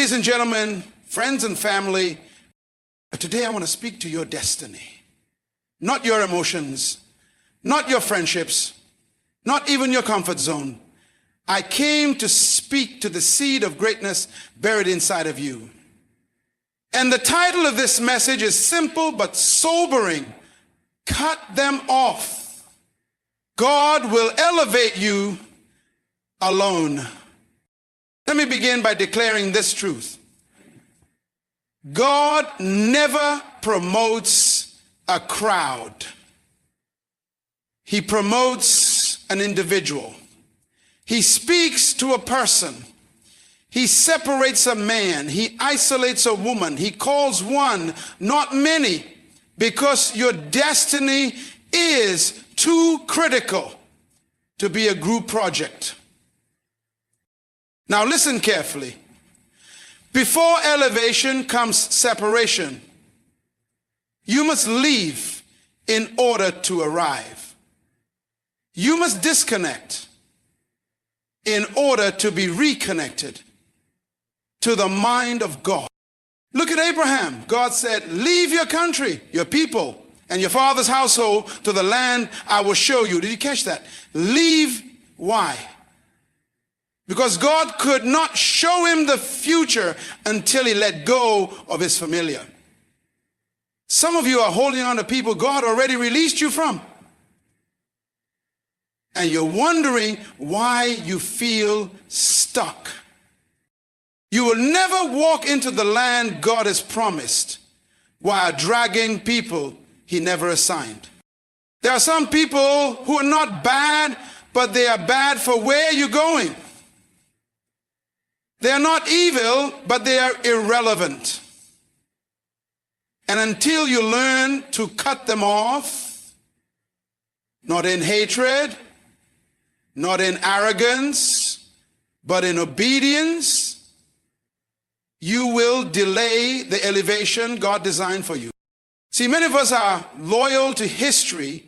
Ladies and gentlemen, friends and family, today I want to speak to your destiny. Not your emotions, not your friendships, not even your comfort zone. I came to speak to the seed of greatness buried inside of you. And the title of this message is simple but sobering. Cut them off. God will elevate you alone. Let me begin by declaring this truth. God never promotes a crowd. He promotes an individual. He speaks to a person. He separates a man. He isolates a woman. He calls one, not many, because your destiny is too critical to be a group project. Now listen carefully. Before elevation comes separation. You must leave in order to arrive. You must disconnect in order to be reconnected to the mind of God. Look at Abraham. God said, leave your country, your people, and your father's household to the land I will show you. Did you catch that? Leave. Why? Because God could not show him the future until he let go of his familiar. Some of you are holding on to people God already released you from. And you're wondering why you feel stuck. You will never walk into the land God has promised while dragging people he never assigned. There are some people who are not bad, but they are bad for where you're going. They are not evil, but they are irrelevant. And until you learn to cut them off, not in hatred, not in arrogance, but in obedience, you will delay the elevation God designed for you. See, many of us are loyal to history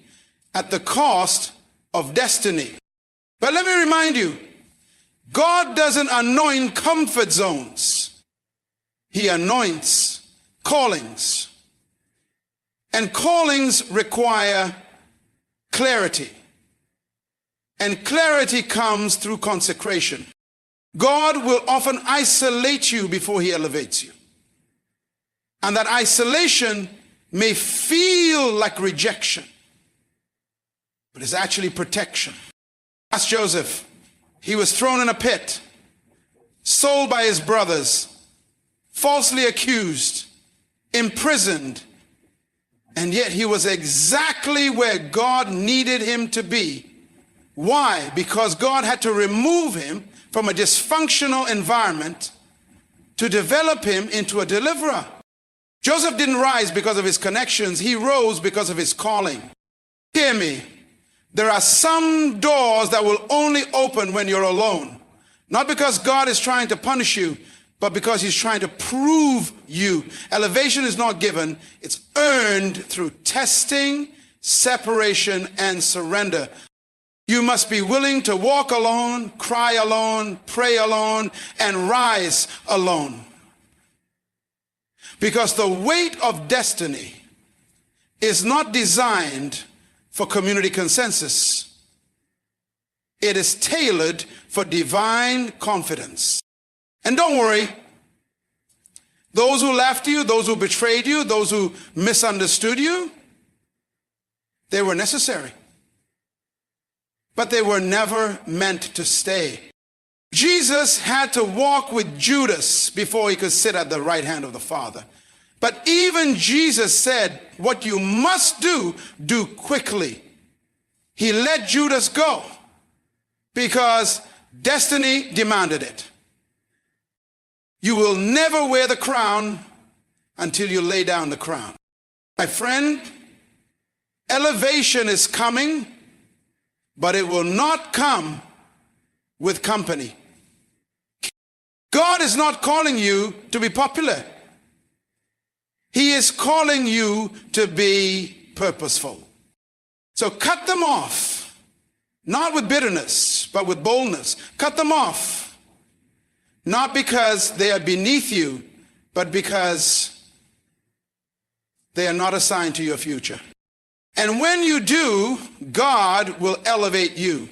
at the cost of destiny. But let me remind you, God doesn't anoint comfort zones. He anoints callings. And callings require clarity. And clarity comes through consecration. God will often isolate you before he elevates you. And that isolation may feel like rejection, but it's actually protection. Ask Joseph. He was thrown in a pit, sold by his brothers, falsely accused, imprisoned, and yet he was exactly where God needed him to be. Why? Because God had to remove him from a dysfunctional environment to develop him into a deliverer. Joseph didn't rise because of his connections. He rose because of his calling. Hear me. There are some doors that will only open when you're alone. Not because God is trying to punish you, but because he's trying to prove you. Elevation is not given. It's earned through testing, separation, and surrender. You must be willing to walk alone, cry alone, pray alone, and rise alone. Because the weight of destiny is not designed for community consensus. It is tailored for divine confidence. And don't worry, those who left you, those who betrayed you, those who misunderstood you, they were necessary. But they were never meant to stay. Jesus had to walk with Judas before he could sit at the right hand of the Father. But even Jesus said, what you must do, do quickly. He let Judas go because destiny demanded it. You will never wear the crown until you lay down the crown. My friend, elevation is coming, but it will not come with company. God is not calling you to be popular. He is calling you to be purposeful. So cut them off, not with bitterness, but with boldness. Cut them off. Not because they are beneath you, but because they are not assigned to your future. And when you do, God will elevate you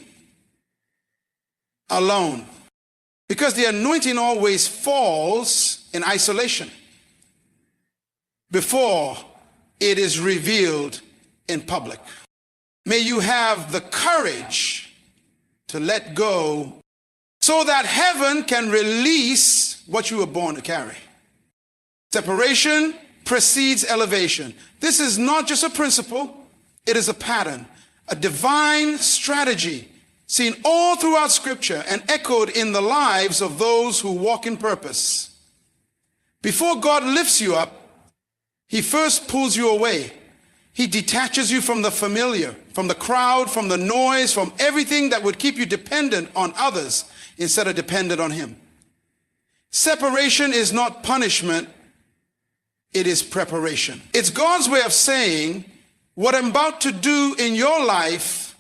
alone. Because the anointing always falls in isolation before it is revealed in public. May you have the courage to let go so that heaven can release what you were born to carry. Separation precedes elevation. This is not just a principle, it is a pattern, a divine strategy seen all throughout Scripture and echoed in the lives of those who walk in purpose. Before God lifts you up, He first pulls you away. He detaches you from the familiar, from the crowd, from the noise, from everything that would keep you dependent on others instead of dependent on Him. Separation is not punishment, it is preparation. It's God's way of saying, what I'm about to do in your life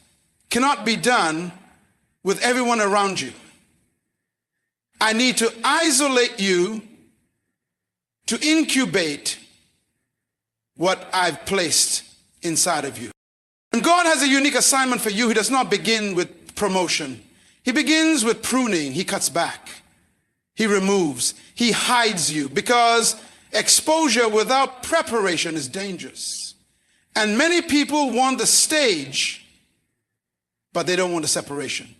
cannot be done with everyone around you. I need to isolate you to incubate what I've placed inside of you. And God has a unique assignment for you. He does not begin with promotion. He begins with pruning. He cuts back. He removes. He hides you, because exposure without preparation is dangerous. And many people want the stage, but they don't want the separation.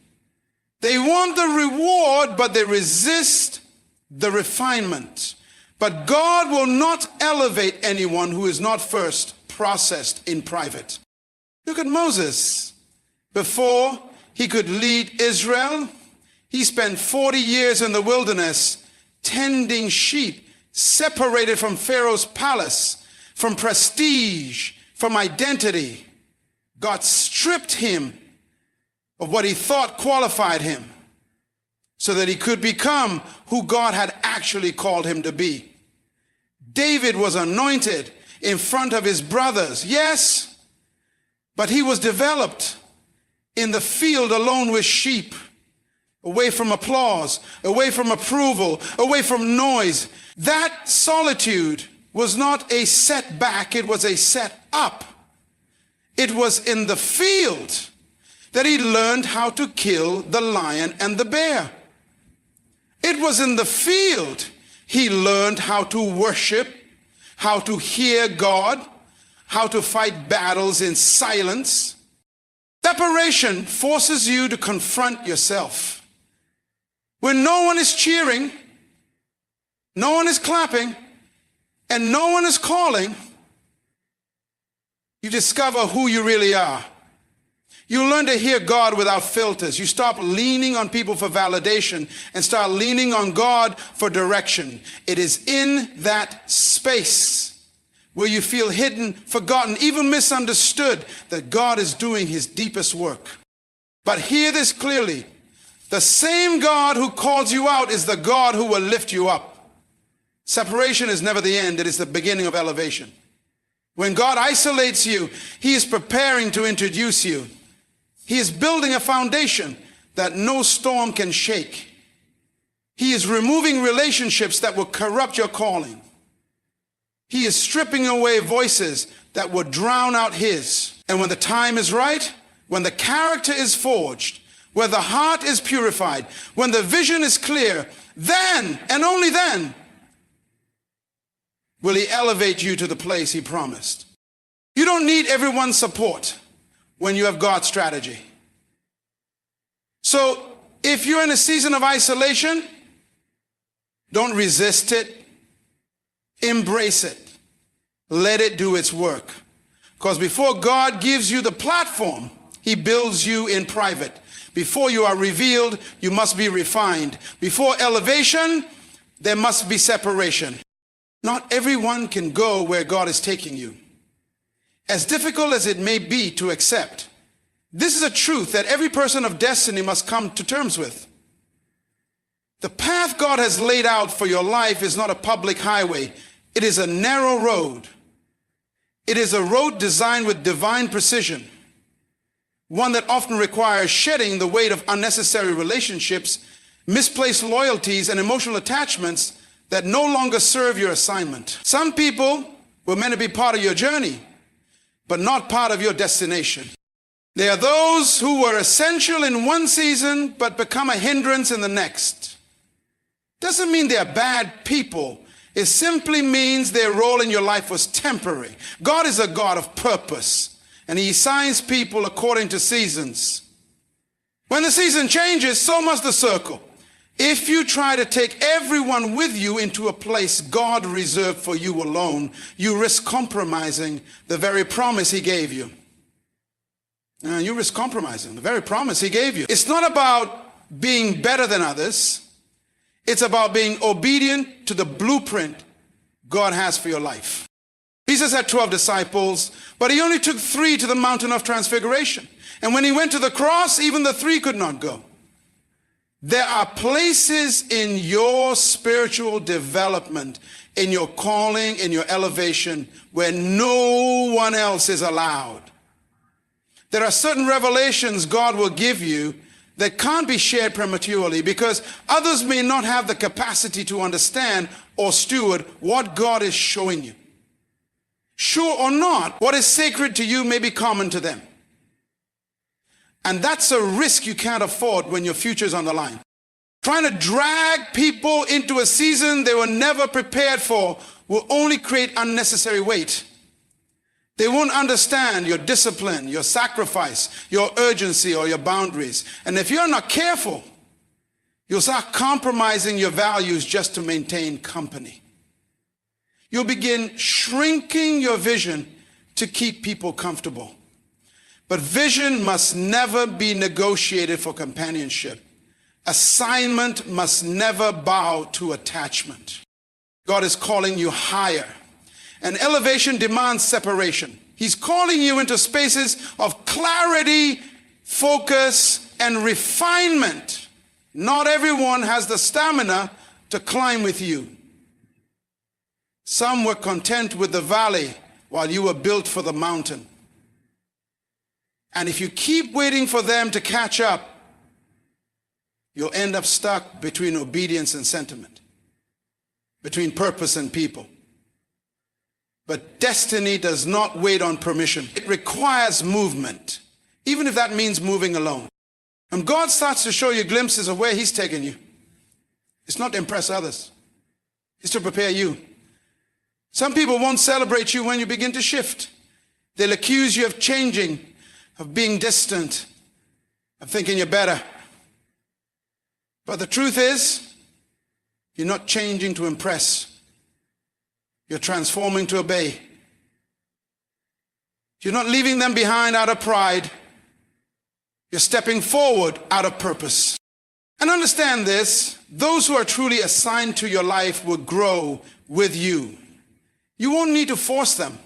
They want the reward, but they resist the refinement. But God will not elevate anyone who is not first processed in private. Look at Moses. Before he could lead Israel, he spent 40 years in the wilderness tending sheep, separated from Pharaoh's palace, from prestige, from identity. God stripped him of what he thought qualified him so that he could become who God had actually called him to be. David was anointed in front of his brothers, yes, but he was developed in the field alone with sheep, away from applause, away from approval, away from noise. That solitude was not a setback, it was a set up. It was in the field that he learned how to kill the lion and the bear. It was in the field he learned how to worship, how to hear God, how to fight battles in silence. Separation forces you to confront yourself. When no one is cheering, no one is clapping, and no one is calling, you discover who you really are. You learn to hear God without filters. You stop leaning on people for validation and start leaning on God for direction. It is in that space where you feel hidden, forgotten, even misunderstood, that God is doing His deepest work. But hear this clearly. The same God who calls you out is the God who will lift you up. Separation is never the end. It is the beginning of elevation. When God isolates you, He is preparing to introduce you. He is building a foundation that no storm can shake. He is removing relationships that will corrupt your calling. He is stripping away voices that will drown out His. And when the time is right, when the character is forged, when the heart is purified, when the vision is clear, then and only then will He elevate you to the place He promised. You don't need everyone's support when you have God's strategy. So if you're in a season of isolation, don't resist it. Embrace it. Let it do its work. Because before God gives you the platform, He builds you in private. Before you are revealed, you must be refined. Before elevation, there must be separation. Not everyone can go where God is taking you. As difficult as it may be to accept, this is a truth that every person of destiny must come to terms with. The path God has laid out for your life is not a public highway. It is a narrow road. It is a road designed with divine precision, one that often requires shedding the weight of unnecessary relationships, misplaced loyalties, and emotional attachments that no longer serve your assignment. Some people were meant to be part of your journey, but not part of your destination. They are those who were essential in one season, but become a hindrance in the next. Doesn't mean they're bad people. It simply means their role in your life was temporary. God is a God of purpose, and He assigns people according to seasons. When the season changes, so must the circle. If you try to take everyone with you into a place God reserved for you alone, you risk compromising the very promise He gave you. You risk compromising the very promise He gave you. It's not about being better than others. It's about being obedient to the blueprint God has for your life. Jesus had 12 disciples, but He only took 3 to the mountain of transfiguration. And when He went to the cross, even the 3 could not go. There are places in your spiritual development, in your calling, in your elevation, where no one else is allowed. There are certain revelations God will give you that can't be shared prematurely because others may not have the capacity to understand or steward what God is showing you. Sure or not, what is sacred to you may be common to them. And that's a risk you can't afford when your future is on the line. Trying to drag people into a season they were never prepared for will only create unnecessary weight. They won't understand your discipline, your sacrifice, your urgency, or your boundaries. And if you're not careful, you'll start compromising your values just to maintain company. You'll begin shrinking your vision to keep people comfortable. But vision must never be negotiated for companionship. Assignment must never bow to attachment. God is calling you higher. And elevation demands separation. He's calling you into spaces of clarity, focus, and refinement. Not everyone has the stamina to climb with you. Some were content with the valley while you were built for the mountain. And if you keep waiting for them to catch up, you'll end up stuck between obedience and sentiment, between purpose and people. But destiny does not wait on permission. It requires movement, even if that means moving alone. And God starts to show you glimpses of where He's taken you. It's not to impress others. It's to prepare you. Some people won't celebrate you when you begin to shift. They'll accuse you of changing, of being distant, of thinking you're better. But the truth is, you're not changing to impress. You're transforming to obey. You're not leaving them behind out of pride. You're stepping forward out of purpose. And understand this, those who are truly assigned to your life will grow with you. You won't need to force them.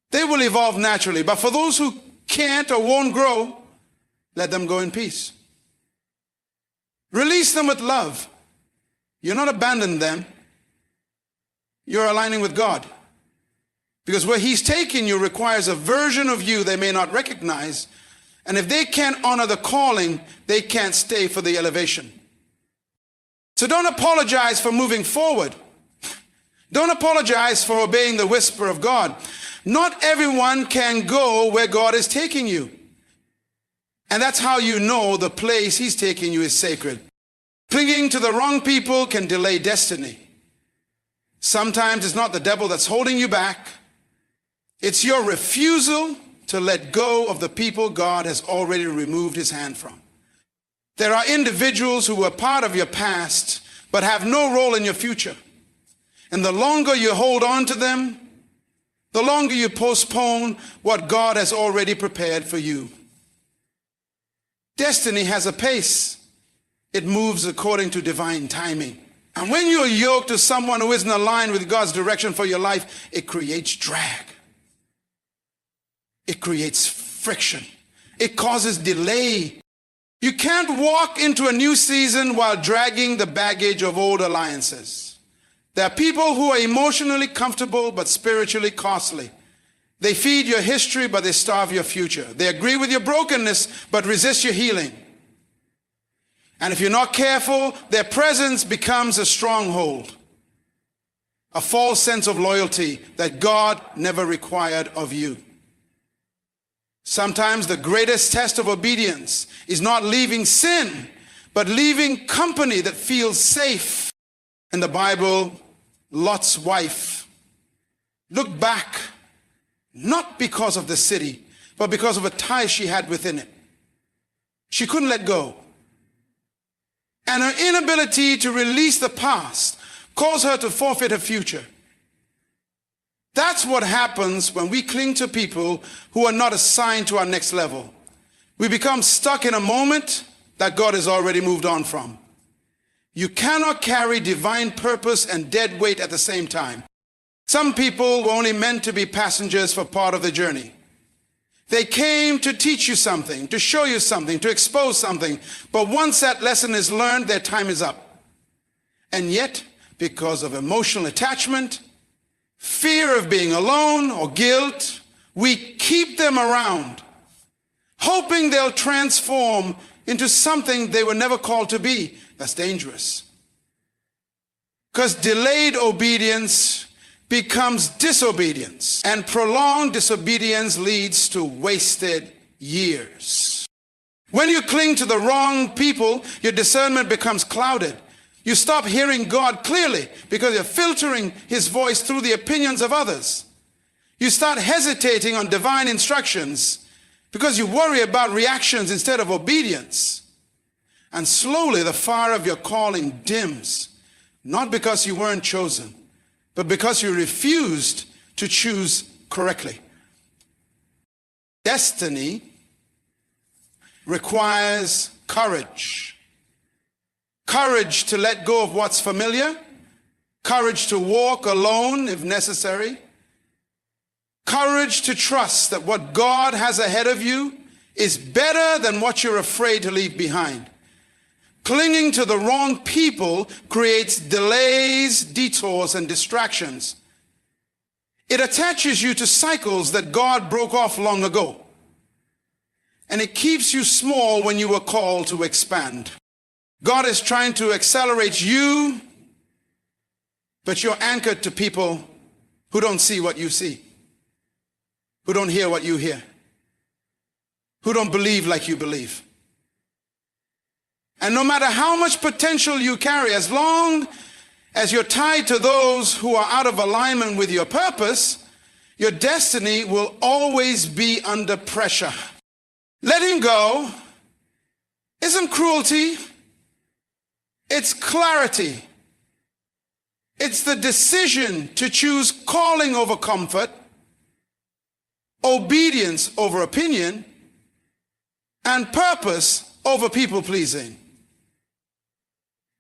They will evolve naturally. But for those who can't or won't grow, let them go in peace. Release them with love. You're not abandoning them. You're aligning with God. Because where He's taking you requires a version of you they may not recognize. And if they can't honor the calling, they can't stay for the elevation. So don't apologize for moving forward. Don't apologize for obeying the whisper of God. Not everyone can go where God is taking you. And that's how you know the place He's taking you is sacred. Clinging to the wrong people can delay destiny. Sometimes it's not the devil that's holding you back. It's your refusal to let go of the people God has already removed His hand from. There are individuals who were part of your past but have no role in your future. And the longer you hold on to them, the longer you postpone what God has already prepared for you. Destiny has a pace. It moves according to divine timing. And when you're yoked to someone who isn't aligned with God's direction for your life, it creates drag. It creates friction. It causes delay. You can't walk into a new season while dragging the baggage of old alliances. There are people who are emotionally comfortable but spiritually costly. They feed your history but they starve your future. They agree with your brokenness but resist your healing. And if you're not careful, their presence becomes a stronghold, a false sense of loyalty that God never required of you. Sometimes the greatest test of obedience is not leaving sin, but leaving company that feels safe. In the Bible, Lot's wife looked back, not because of the city, but because of a tie she had within it. She couldn't let go. And her inability to release the past caused her to forfeit her future. That's what happens when we cling to people who are not assigned to our next level. We become stuck in a moment that God has already moved on from. You cannot carry divine purpose and dead weight at the same time. Some people were only meant to be passengers for part of the journey. They came to teach you something, to show you something, to expose something. But once that lesson is learned, their time is up. And yet, because of emotional attachment, fear of being alone, or guilt, we keep them around, hoping they'll transform into something they were never called to be. That's dangerous. Because delayed obedience becomes disobedience, and prolonged disobedience leads to wasted years. When you cling to the wrong people, your discernment becomes clouded. You stop hearing God clearly because you're filtering his voice through the opinions of others. You start hesitating on divine instructions because you worry about reactions instead of obedience. And slowly the fire of your calling dims, not because you weren't chosen, but because you refused to choose correctly. Destiny requires courage. Courage to let go of what's familiar. Courage to walk alone if necessary. Courage to trust that what God has ahead of you is better than what you're afraid to leave behind. Clinging to the wrong people creates delays, detours, and distractions. It attaches you to cycles that God broke off long ago. And it keeps you small when you were called to expand. God is trying to accelerate you, but you're anchored to people who don't see what you see, who don't hear what you hear, who don't believe like you believe. And no matter how much potential you carry, as long as you're tied to those who are out of alignment with your purpose, your destiny will always be under pressure. Letting go isn't cruelty, it's clarity. It's the decision to choose calling over comfort, obedience over opinion, and purpose over people-pleasing.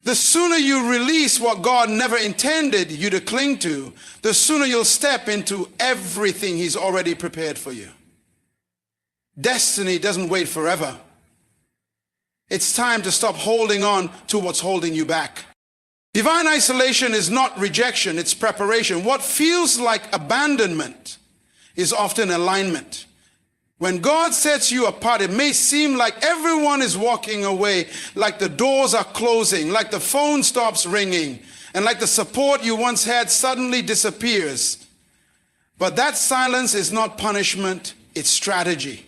The sooner you release what God never intended you to cling to, the sooner you'll step into everything he's already prepared for you. Destiny doesn't wait forever. It's time to stop holding on to what's holding you back. Divine isolation is not rejection, it's preparation. What feels like abandonment is often alignment. When God sets you apart, it may seem like everyone is walking away, like the doors are closing, like the phone stops ringing, and like the support you once had suddenly disappears. But that silence is not punishment, it's strategy.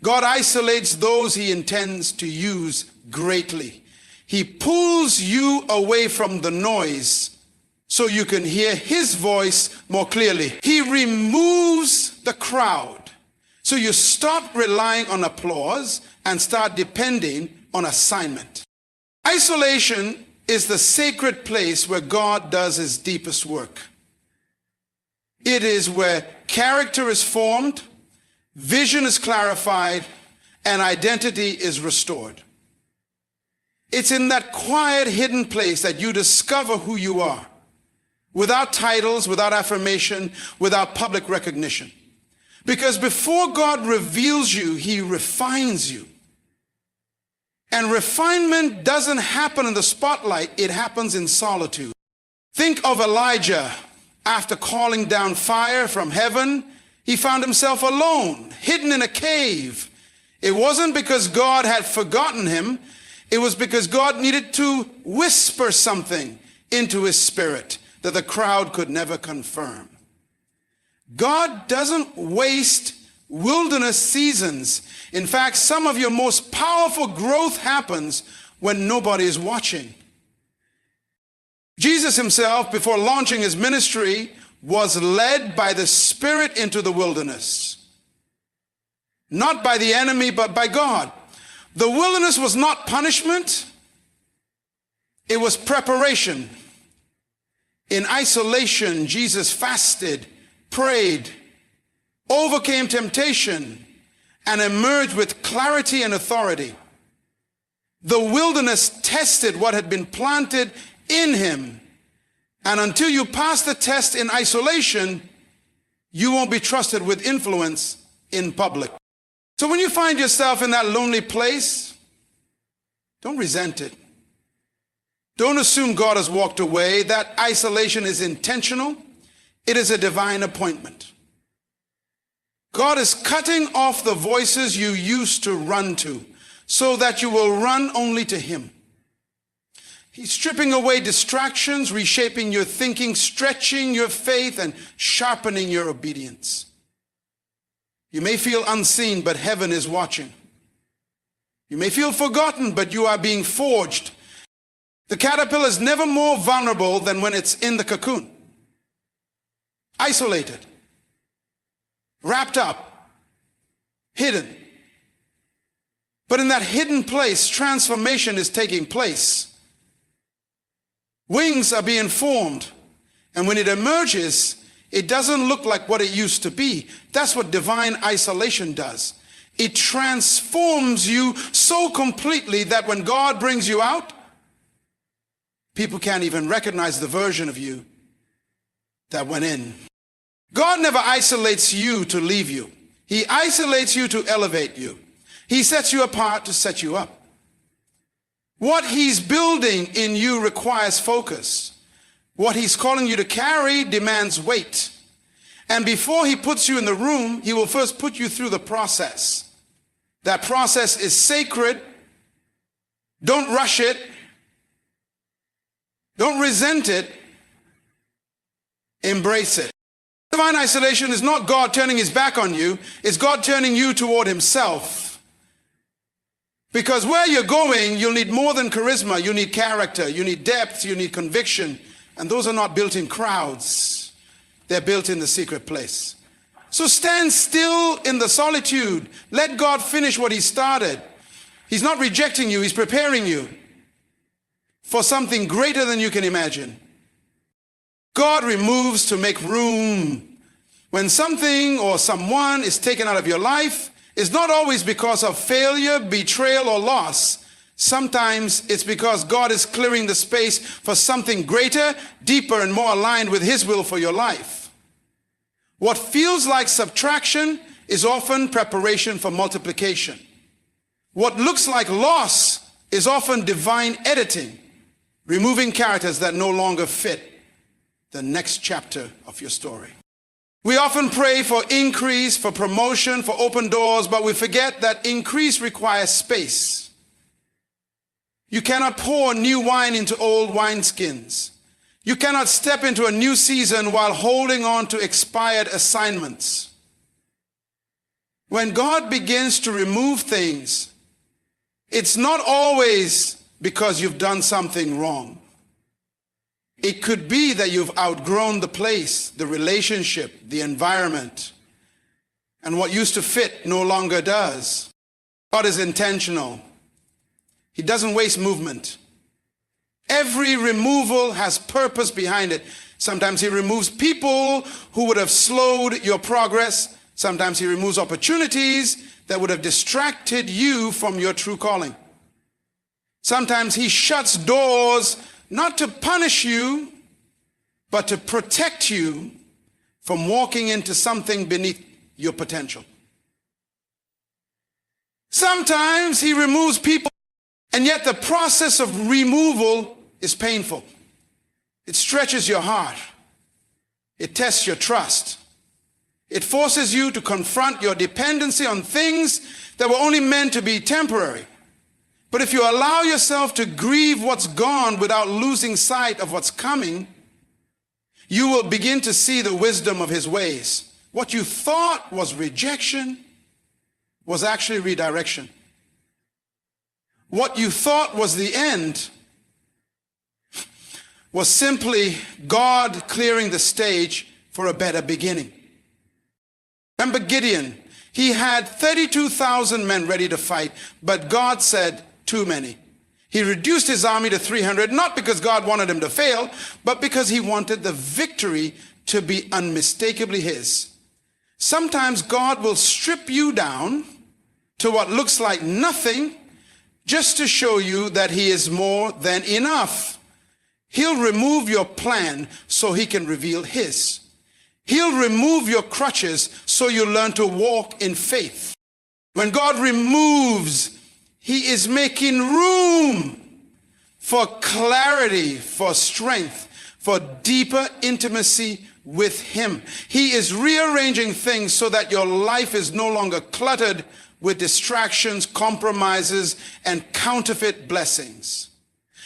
God isolates those he intends to use greatly. He pulls you away from the noise so you can hear his voice more clearly. He removes the crowd so you stop relying on applause and start depending on assignment. Isolation is the sacred place where God does his deepest work. It is where character is formed, vision is clarified, and identity is restored. It's in that quiet, hidden place that you discover who you are, without titles, without affirmation, without public recognition. Because before God reveals you, he refines you. And refinement doesn't happen in the spotlight, it happens in solitude. Think of Elijah. After calling down fire from heaven, he found himself alone, hidden in a cave. It wasn't because God had forgotten him. It was because God needed to whisper something into his spirit that the crowd could never confirm. God doesn't waste wilderness seasons. In fact, some of your most powerful growth happens when nobody is watching. Jesus himself, before launching his ministry, was led by the Spirit into the wilderness. Not by the enemy, but by God. The wilderness was not punishment. It was preparation. In isolation, Jesus fasted, prayed, overcame temptation, and emerged with clarity and authority. The wilderness tested what had been planted in him. And until you pass the test in isolation, you won't be trusted with influence in public. So when you find yourself in that lonely place, don't resent it. Don't assume God has walked away. That isolation is intentional. It is a divine appointment. God is cutting off the voices you used to run to so that you will run only to him. He's stripping away distractions, reshaping your thinking, stretching your faith, and sharpening your obedience. You may feel unseen, but heaven is watching. You may feel forgotten, but you are being forged. The caterpillar is never more vulnerable than when it's in the cocoon. Isolated, wrapped up, hidden. But in that hidden place, transformation is taking place. Wings are being formed, and when it emerges, it doesn't look like what it used to be. That's what divine isolation does. It transforms you so completely that when God brings you out, people can't even recognize the version of you that went in. God never isolates you to leave you. He isolates you to elevate you. He sets you apart to set you up. What he's building in you requires focus. What he's calling you to carry demands weight. And before he puts you in the room, he will first put you through the process. That process is sacred. Don't rush it. Don't resent it. Embrace it. Divine isolation is not God turning his back on you. It's God turning you toward himself. Because where you're going, you'll need more than charisma. You need character. You need depth. You need conviction. And those are not built in crowds. They're built in the secret place. So stand still in the solitude. Let God finish what he started. He's not rejecting you. He's preparing you for something greater than you can imagine. God removes to make room. When something or someone is taken out of your life, it's not always because of failure, betrayal, or loss. Sometimes it's because God is clearing the space for something greater, deeper, and more aligned with his will for your life. What feels like subtraction is often preparation for multiplication. What looks like loss is often divine editing, removing characters that no longer fit the next chapter of your story. We often pray for increase, for promotion, for open doors, but we forget that increase requires space. You cannot pour new wine into old wineskins. You cannot step into a new season while holding on to expired assignments. When God begins to remove things, it's not always because you've done something wrong. It could be that you've outgrown the place, the relationship, the environment, and what used to fit no longer does. God is intentional. He doesn't waste movement. Every removal has purpose behind it. Sometimes he removes people who would have slowed your progress. Sometimes he removes opportunities that would have distracted you from your true calling. Sometimes he shuts doors not to punish you, but to protect you from walking into something beneath your potential. Sometimes he removes people, and yet the process of removal is painful. It stretches your heart. It tests your trust. It forces you to confront your dependency on things that were only meant to be temporary. But if you allow yourself to grieve what's gone without losing sight of what's coming, you will begin to see the wisdom of his ways. What you thought was rejection was actually redirection. What you thought was the end was simply God clearing the stage for a better beginning. Remember Gideon? He had 32,000 men ready to fight, but God said, too many. He reduced his army to 300, not because God wanted him to fail, but because he wanted the victory to be unmistakably his. Sometimes God will strip you down to what looks like nothing just to show you that he is more than enough. He'll remove your plan so he can reveal his. He'll remove your crutches so you learn to walk in faith. When God removes, he is making room for clarity, for strength, for deeper intimacy with him. He is rearranging things so that your life is no longer cluttered with distractions, compromises, and counterfeit blessings.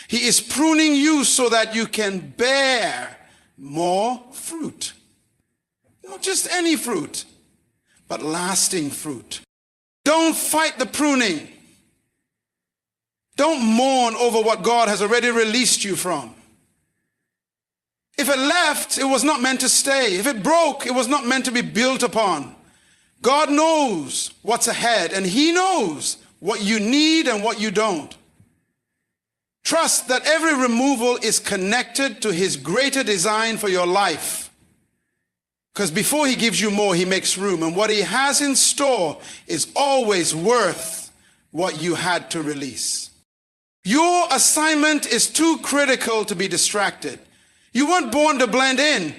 He is pruning you so that you can bear more fruit. Not just any fruit, but lasting fruit. Don't fight the pruning. Don't mourn over what God has already released you from. If it left, it was not meant to stay. If it broke, it was not meant to be built upon. God knows what's ahead, and he knows what you need and what you don't. Trust that every removal is connected to his greater design for your life. Because before he gives you more, he makes room. And what he has in store is always worth what you had to release. Your assignment is too critical to be distracted. You weren't born to blend in.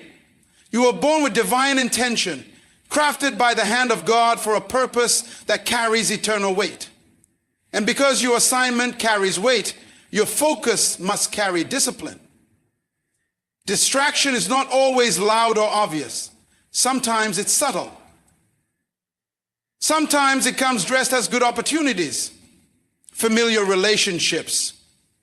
You were born with divine intention, crafted by the hand of God for a purpose that carries eternal weight. And because your assignment carries weight, your focus must carry discipline. Distraction is not always loud or obvious. Sometimes it's subtle. Sometimes it comes dressed as good opportunities, familiar relationships,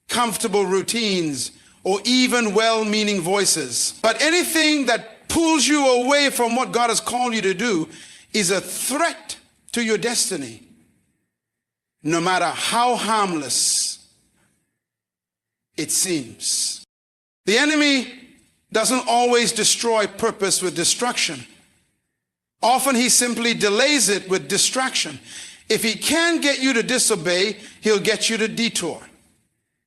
comfortable routines, or even well-meaning voices. But anything that pulls you away from what God has called you to do is a threat to your destiny, no matter how harmless it seems. The enemy doesn't always destroy purpose with destruction. Often he simply delays it with distraction. If he can get you to disobey, he'll get you to detour.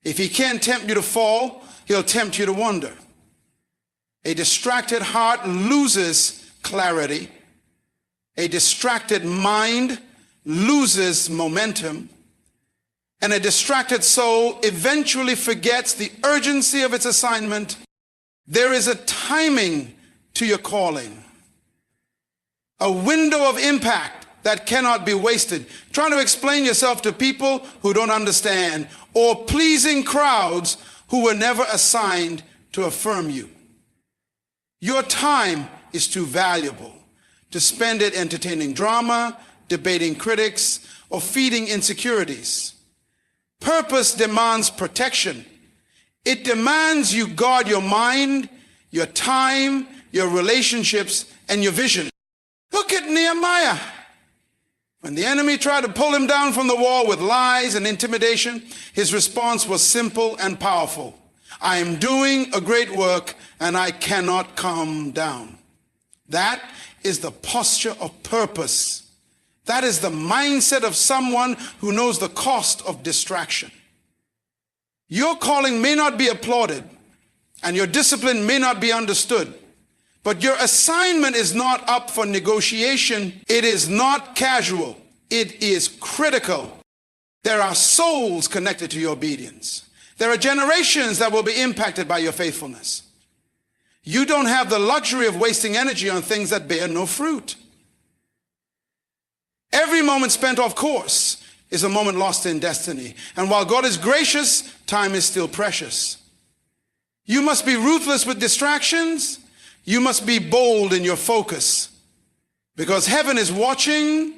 If he can't tempt you to fall, he'll tempt you to wander. A distracted heart loses clarity. A distracted mind loses momentum. And a distracted soul eventually forgets the urgency of its assignment. There is a timing to your calling, a window of impact that cannot be wasted. Trying to explain yourself to people who don't understand, or pleasing crowds who were never assigned to affirm you. Your time is too valuable to spend it entertaining drama, debating critics, or feeding insecurities. Purpose demands protection. It demands you guard your mind, your time, your relationships, and your vision. Look at Nehemiah. When the enemy tried to pull him down from the wall with lies and intimidation, his response was simple and powerful. I am doing a great work and I cannot calm down. That is the posture of purpose. That is the mindset of someone who knows the cost of distraction. Your calling may not be applauded, and your discipline may not be understood, but your assignment is not up for negotiation. It is not casual. It is critical. There are souls connected to your obedience. There are generations that will be impacted by your faithfulness. You don't have the luxury of wasting energy on things that bear no fruit. Every moment spent off course is a moment lost in destiny. And while God is gracious, time is still precious. You must be ruthless with distractions. You must be bold in your focus, because heaven is watching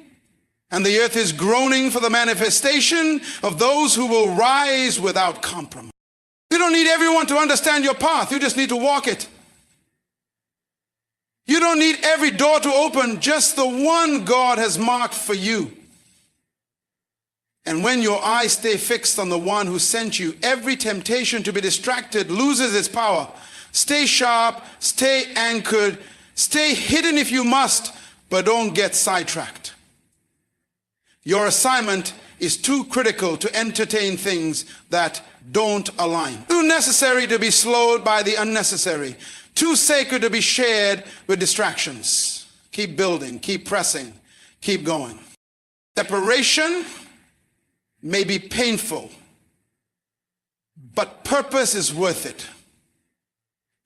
And the earth is groaning for the manifestation of those who will rise without compromise. You don't need everyone to understand your path. You just need to walk it. You don't need every door to open, just the one God has marked for you. And when your eyes stay fixed on the one who sent you, every temptation to be distracted loses its power. Stay sharp, stay anchored, stay hidden if you must, but don't get sidetracked. Your assignment is too critical to entertain things that don't align. Too necessary to be slowed by the unnecessary. Too sacred to be shared with distractions. Keep building, keep pressing, keep going. Separation may be painful, but purpose is worth it.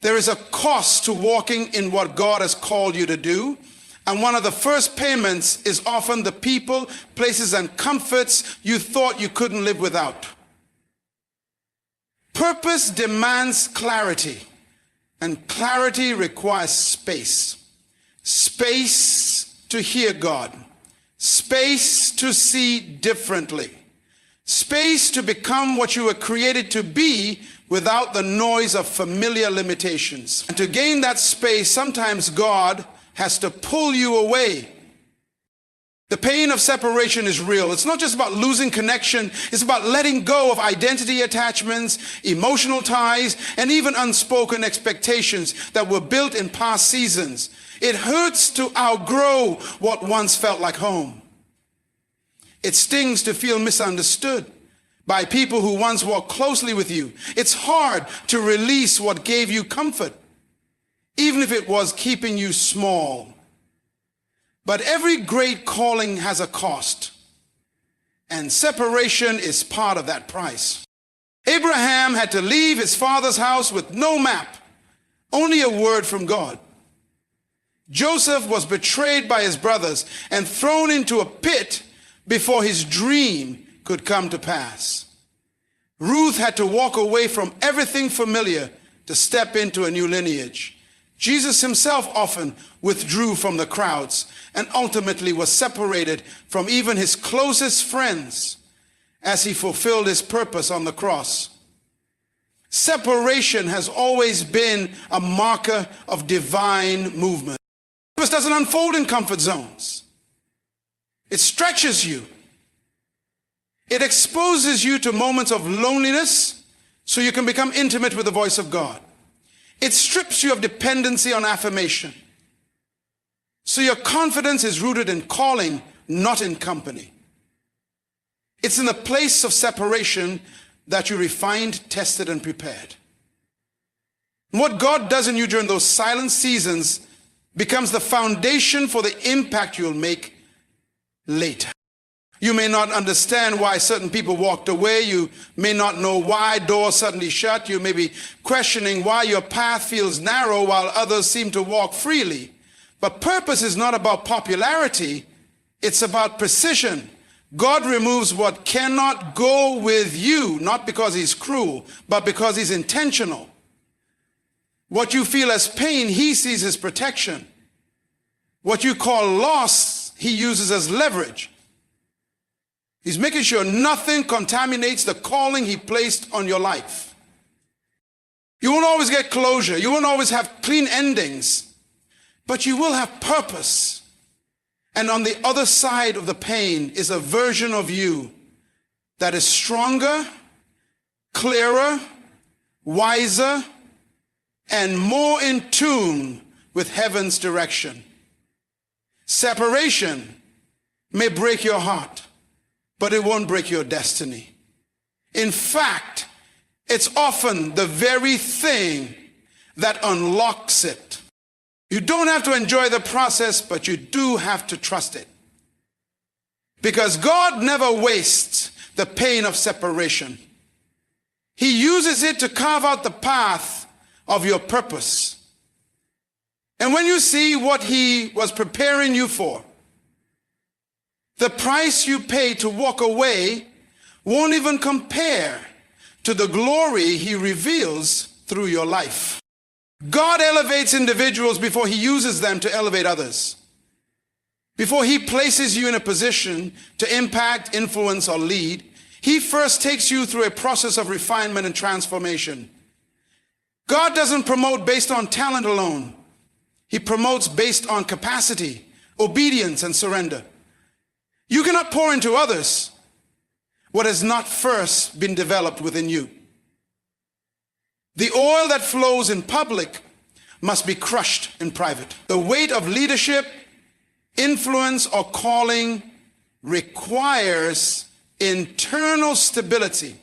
There is a cost to walking in what God has called you to do. And one of the first payments is often the people, places, and comforts you thought you couldn't live without. Purpose demands clarity, and clarity requires space. Space to hear God. Space to see differently. Space to become what you were created to be without the noise of familiar limitations. And to gain that space, sometimes God has to pull you away. The pain of separation is real. It's not just about losing connection. It's about letting go of identity attachments, emotional ties, and even unspoken expectations that were built in past seasons. It hurts to outgrow what once felt like home. It stings to feel misunderstood by people who once walked closely with you. It's hard to release what gave you comfort, even if it was keeping you small. But every great calling has a cost, and separation is part of that price. Abraham had to leave his father's house with no map, only a word from God. Joseph was betrayed by his brothers and thrown into a pit before his dream could come to pass. Ruth had to walk away from everything familiar to step into a new lineage. Jesus himself often withdrew from the crowds and ultimately was separated from even his closest friends as he fulfilled his purpose on the cross. Separation has always been a marker of divine movement. Purpose doesn't unfold in comfort zones. It stretches you. It exposes you to moments of loneliness so you can become intimate with the voice of God. It strips you of dependency on affirmation. So your confidence is rooted in calling, not in company. It's in the place of separation that you refined, tested, and prepared. What God does in you during those silent seasons becomes the foundation for the impact you'll make later. You may not understand why certain people walked away. You may not know why doors suddenly shut. You may be questioning why your path feels narrow while others seem to walk freely. But purpose is not about popularity. It's about precision. God removes what cannot go with you, not because he's cruel, but because he's intentional. What you feel as pain, he sees as protection. What you call loss, he uses as leverage. He's making sure nothing contaminates the calling he placed on your life. You won't always get closure. You won't always have clean endings, but you will have purpose. And on the other side of the pain is a version of you that is stronger, clearer, wiser, and more in tune with heaven's direction. Separation may break your heart, but it won't break your destiny. In fact, it's often the very thing that unlocks it. You don't have to enjoy the process, but you do have to trust it. Because God never wastes the pain of separation. He uses it to carve out the path of your purpose. And when you see what he was preparing you for, the price you pay to walk away won't even compare to the glory he reveals through your life. God elevates individuals before he uses them to elevate others. Before he places you in a position to impact, influence, or lead, he first takes you through a process of refinement and transformation. God doesn't promote based on talent alone. He promotes based on capacity, obedience, and surrender. You cannot pour into others what has not first been developed within you. The oil that flows in public must be crushed in private. The weight of leadership, influence, or calling requires internal stability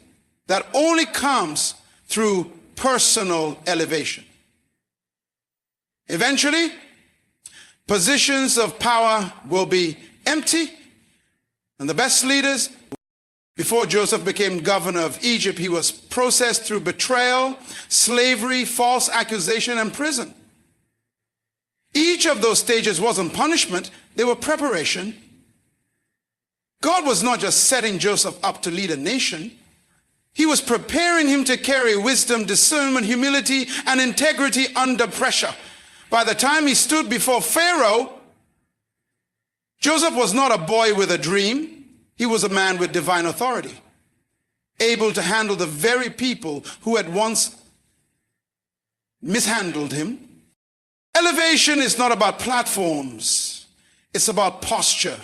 that only comes through personal elevation. Eventually, positions of power will be empty, and the best leaders. Before Joseph became governor of Egypt, he was processed through betrayal, slavery, false accusation, and prison. Each of those stages wasn't punishment, they were preparation. God was not just setting Joseph up to lead a nation. He was preparing him to carry wisdom, discernment, humility, and integrity under pressure. By the time he stood before Pharaoh, Joseph was not a boy with a dream. He was a man with divine authority, able to handle the very people who had once mishandled him. Elevation is not about platforms. It's about posture.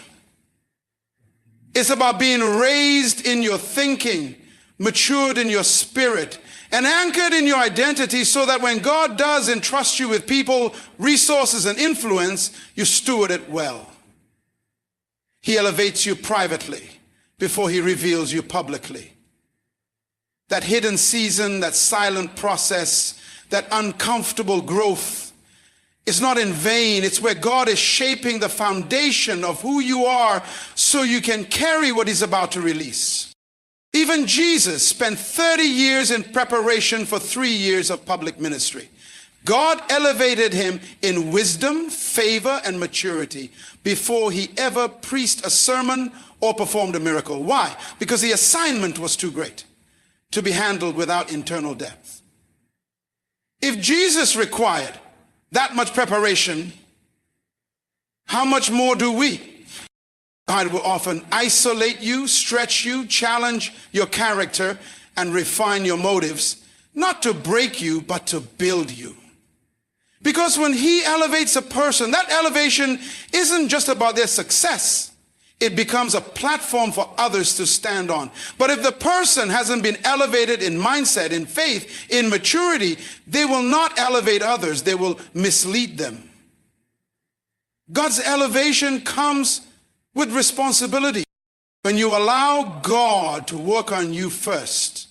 It's about being raised in your thinking, matured in your spirit, and anchored in your identity so that when God does entrust you with people, resources, and influence, you steward it well. He elevates you privately before he reveals you publicly. That hidden season, that silent process, that uncomfortable growth is not in vain. It's where God is shaping the foundation of who you are so you can carry what he's about to release. Even Jesus spent 30 years in preparation for 3 years of public ministry. God elevated him in wisdom, favor, and maturity before he ever preached a sermon or performed a miracle. Why? Because the assignment was too great to be handled without internal depth. If Jesus required that much preparation, how much more do we? God will often isolate you, stretch you, challenge your character, and refine your motives, not to break you, but to build you. Because when he elevates a person, that elevation isn't just about their success. It becomes a platform for others to stand on. But if the person hasn't been elevated in mindset, in faith, in maturity, they will not elevate others. They will mislead them. God's elevation comes with responsibility. When you allow God to work on you first,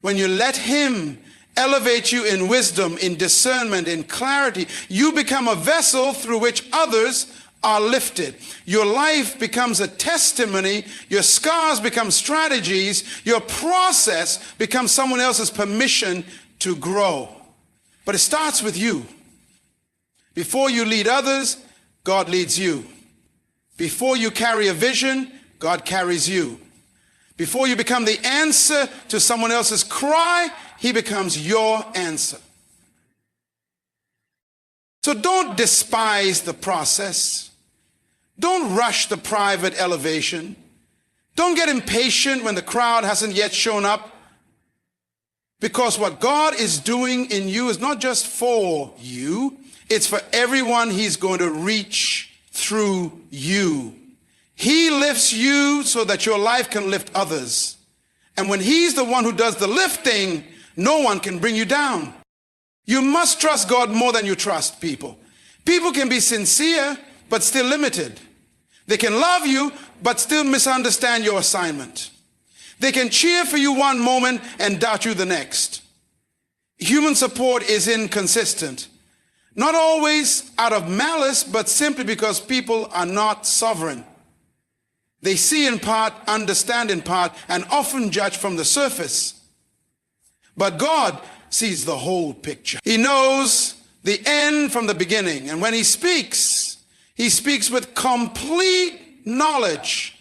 when you let him elevate you in wisdom, in discernment, in clarity, you become a vessel through which others are lifted. Your life becomes a testimony. Your scars become strategies. Your process becomes someone else's permission to grow. But it starts with you. Before you lead others, God leads you. Before you carry a vision, God carries you. Before you become the answer to someone else's cry, he becomes your answer. So don't despise the process. Don't rush the private elevation. Don't get impatient when the crowd hasn't yet shown up. Because what God is doing in you is not just for you, it's for everyone he's going to reach through you. He lifts you so that your life can lift others. And when he's the one who does the lifting, no one can bring you down. You must trust God more than you trust people. People can be sincere, but still limited. They can love you, but still misunderstand your assignment. They can cheer for you one moment and doubt you the next. Human support is inconsistent. Not always out of malice, but simply because people are not sovereign. They see in part, understand in part, and often judge from the surface. But God sees the whole picture. He knows the end from the beginning. And when he speaks with complete knowledge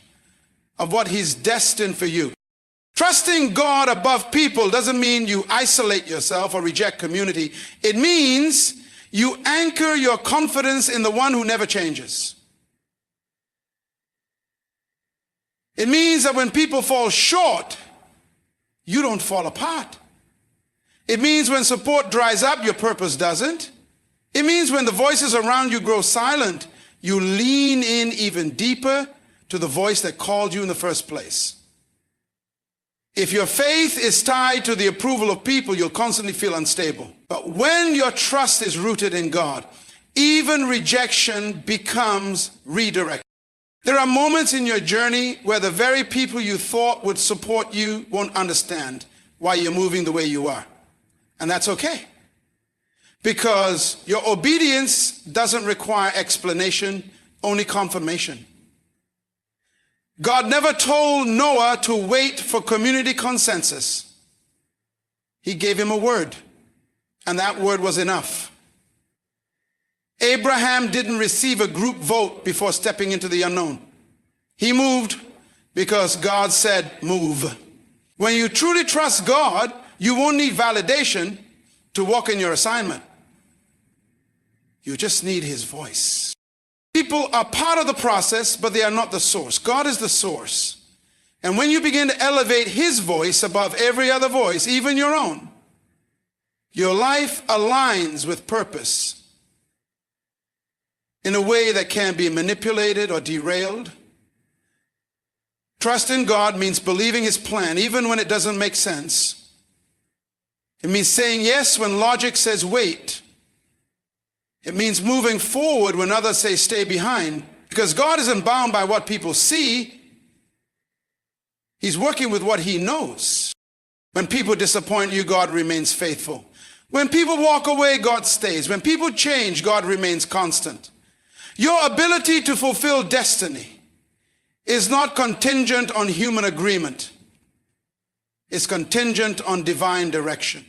of what he's destined for you. Trusting God above people doesn't mean you isolate yourself or reject community. It means you anchor your confidence in the one who never changes. It means that when people fall short, you don't fall apart. It means when support dries up, your purpose doesn't. It means when the voices around you grow silent, you lean in even deeper to the voice that called you in the first place. If your faith is tied to the approval of people, you'll constantly feel unstable. But when your trust is rooted in God, even rejection becomes redirection. There are moments in your journey where the very people you thought would support you won't understand why you're moving the way you are. And that's okay. Because your obedience doesn't require explanation, only confirmation. God never told Noah to wait for community consensus. He gave him a word, and that word was enough. Abraham didn't receive a group vote before stepping into the unknown. He moved because God said, move. When you truly trust God, you won't need validation to walk in your assignment. You just need his voice. People are part of the process, but they are not the source. God is the source. And when you begin to elevate his voice above every other voice, even your own, your life aligns with purpose in a way that can't be manipulated or derailed. Trust in God means believing his plan, even when it doesn't make sense. It means saying yes when logic says wait. It means moving forward when others say stay behind. Because God isn't bound by what people see. He's working with what he knows. When people disappoint you, God remains faithful. When people walk away, God stays. When people change, God remains constant. Your ability to fulfill destiny is not contingent on human agreement. It's contingent on divine direction.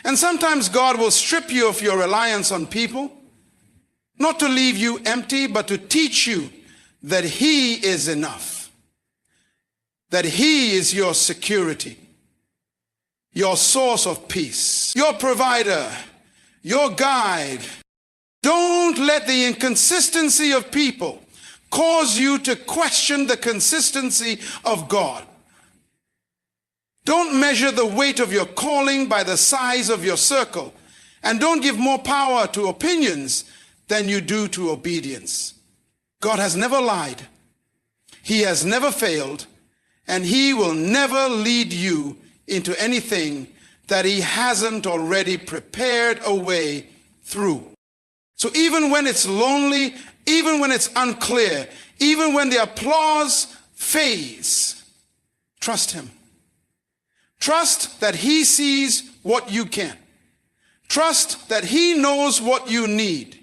And sometimes God will strip you of your reliance on people, not to leave you empty, but to teach you that he is enough, that he is your security, your source of peace, your provider, your guide. Don't let the inconsistency of people cause you to question the consistency of God. Don't measure the weight of your calling by the size of your circle, and don't give more power to opinions than you do to obedience. God has never lied. He has never failed, and he will never lead you into anything that he hasn't already prepared a way through. So even when it's lonely, even when it's unclear, even when the applause fades, trust him. Trust that he sees what you can't. Trust that he knows what you need.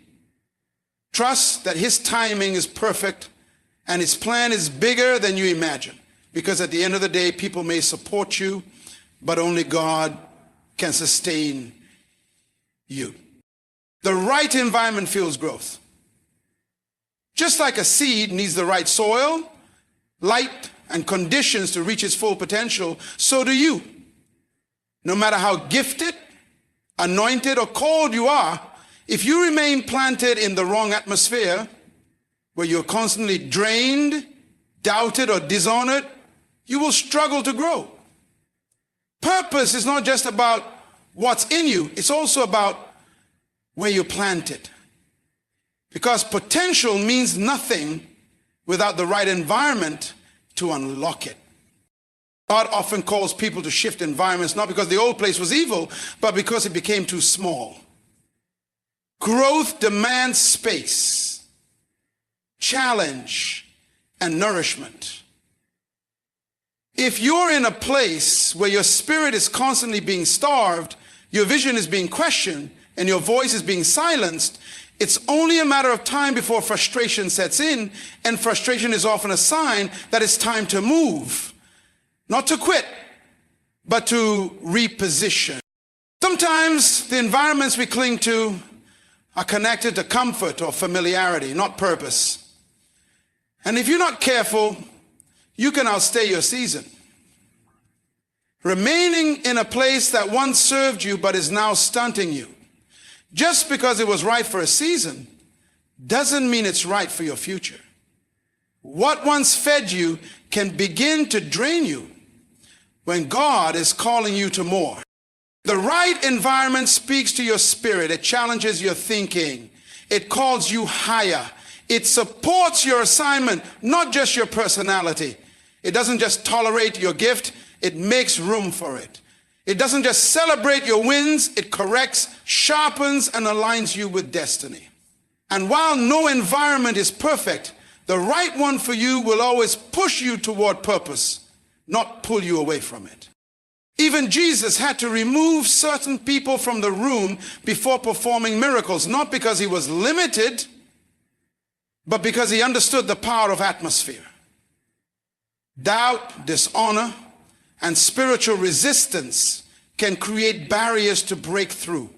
Trust that his timing is perfect and his plan is bigger than you imagine. Because at the end of the day, people may support you, but only God can sustain you. The right environment fuels growth. Just like a seed needs the right soil, light, and conditions to reach its full potential, so do you. No matter how gifted, anointed, or called you are, if you remain planted in the wrong atmosphere, where you're constantly drained, doubted, or dishonored, you will struggle to grow. Purpose is not just about what's in you, it's also about where you're planted. Because potential means nothing without the right environment to unlock it. God often calls people to shift environments, not because the old place was evil, but because it became too small. Growth demands space, challenge, and nourishment. If you're in a place where your spirit is constantly being starved, your vision is being questioned, and your voice is being silenced, it's only a matter of time before frustration sets in, and frustration is often a sign that it's time to move. Not to quit, but to reposition. Sometimes the environments we cling to are connected to comfort or familiarity, not purpose. And if you're not careful, you can outstay your season. Remaining in a place that once served you but is now stunting you, just because it was right for a season, doesn't mean it's right for your future. What once fed you can begin to drain you when God is calling you to more. The right environment speaks to your spirit. It challenges your thinking. It calls you higher. It supports your assignment, not just your personality. It doesn't just tolerate your gift, it makes room for it. It doesn't just celebrate your wins, it corrects, sharpens, and aligns you with destiny. And while no environment is perfect, the right one for you will always push you toward purpose, not pull you away from it. Even Jesus had to remove certain people from the room before performing miracles, not because he was limited, but because he understood the power of atmosphere. Doubt, dishonor, and spiritual resistance can create barriers to break through.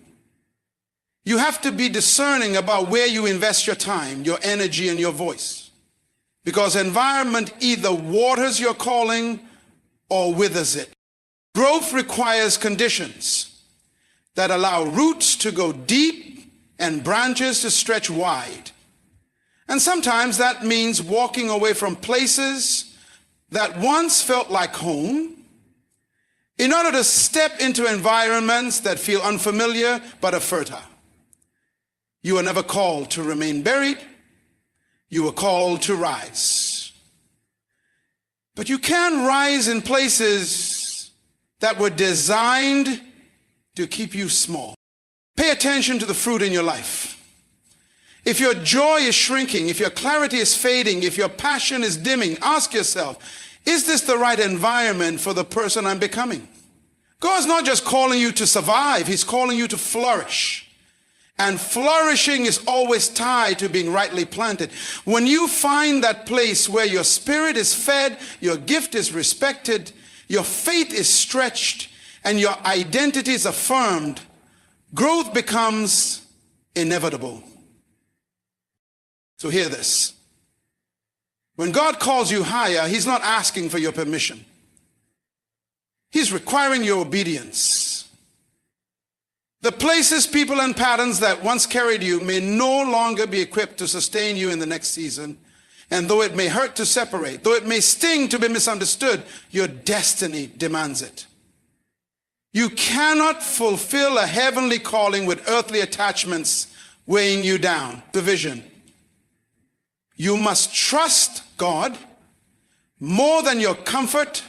You have to be discerning about where you invest your time, your energy, and your voice, because environment either waters your calling or withers it. Growth requires conditions that allow roots to go deep and branches to stretch wide. And sometimes that means walking away from places that once felt like home in order to step into environments that feel unfamiliar but are fertile. You are never called to remain buried. You were called to rise. But you can rise in places that were designed to keep you small. Pay attention to the fruit in your life. If your joy is shrinking, if your clarity is fading, if your passion is dimming, ask yourself, is this the right environment for the person I'm becoming? God's not just calling you to survive, he's calling you to flourish. And flourishing is always tied to being rightly planted. When you find that place where your spirit is fed, your gift is respected, your faith is stretched, and your identity is affirmed, growth becomes inevitable. So hear this. When God calls you higher, he's not asking for your permission. He's requiring your obedience. The places, people, and patterns that once carried you may no longer be equipped to sustain you in the next season. And though it may hurt to separate, though it may sting to be misunderstood, your destiny demands it. You cannot fulfill a heavenly calling with earthly attachments weighing you down. Division. You must trust God more than your comfort,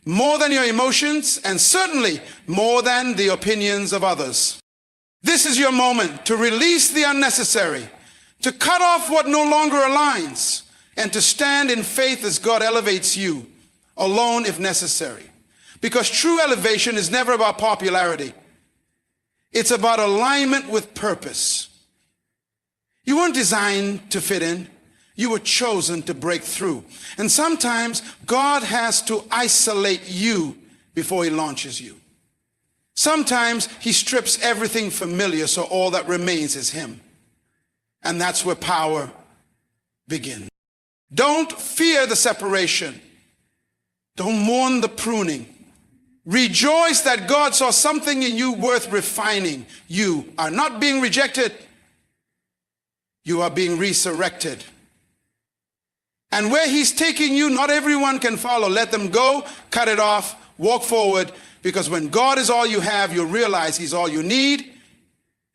more than your emotions, and certainly more than the opinions of others. This is your moment to release the unnecessary, to cut off what no longer aligns, and to stand in faith as God elevates you, alone if necessary. Because true elevation is never about popularity. It's about alignment with purpose. You weren't designed to fit in. You were chosen to break through. And sometimes God has to isolate you before he launches you. Sometimes he strips everything familiar so all that remains is him. And that's where power begins. Don't fear the separation. Don't mourn the pruning. Rejoice that God saw something in you worth refining. You are not being rejected. You are being resurrected. And where he's taking you, not everyone can follow. Let them go, cut it off, walk forward. Because when God is all you have, you'll realize he's all you need.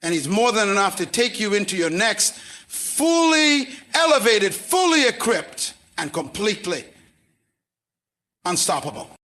And he's more than enough to take you into your next, fully elevated, fully equipped, and completely unstoppable.